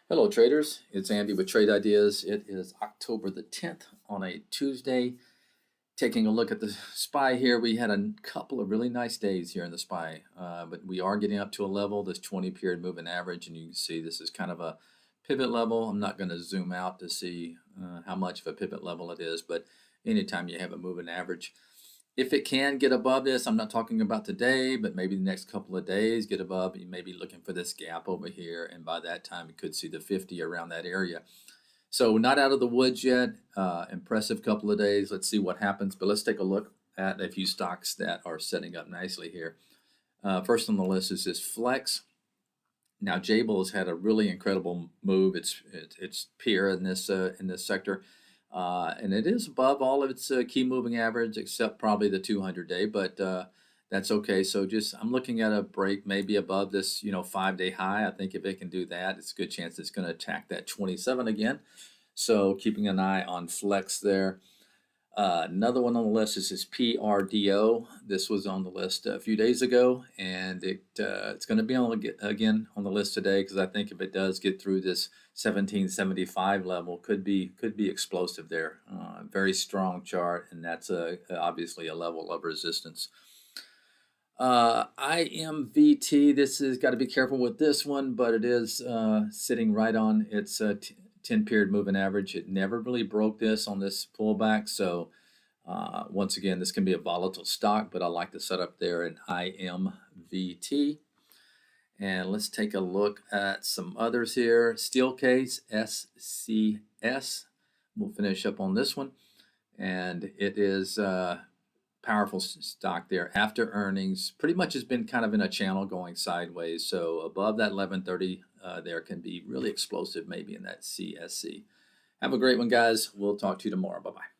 Hello, traders. It's Andy with Trade Ideas. It is October the 10th on a Tuesday. Taking a look at the SPY here, we had a couple of really nice days here in the SPY, but we are getting up to a level, this 20-period moving average, and you can see this is kind of a pivot level. I'm not going to zoom out to see how much of a pivot level it is, but anytime you have a moving average, if it can get above this, I'm not talking about today, but maybe the next couple of days get above, you may be looking for this gap over here, and by that time you could see the 50 around that area. So not out of the woods yet. Impressive couple of days. Let's see what happens, but let's take a look at a few stocks that are setting up nicely here. First on the list is this Flex. Now Jabil has had a really incredible move. It's peer in this sector. And it is above all of its key moving average, except probably the 200-day, but that's okay. So I'm looking at a break maybe above this, 5-day high. I think if it can do that, it's a good chance it's going to attack that 27 again. So keeping an eye on Flex there. Another one on the list is this PRDO. This was on the list a few days ago, and it's going to be again on the list today because I think if it does get through this 1775 level, could be explosive there. Very strong chart, and that's obviously a level of resistance. IMVT. This has got to be careful with this one, but it is sitting right on its 10-period moving average. It never really broke this on this pullback. So once again, this can be a volatile stock, but I like the setup there in IMVT. And let's take a look at some others here. Steelcase, SCS. We'll finish up on this one. And it is powerful stock there after earnings. Pretty much has been kind of in a channel going sideways. So above that 1130 there can be really explosive maybe in that CSC. Have a great one, guys. We'll talk to you tomorrow. Bye-bye.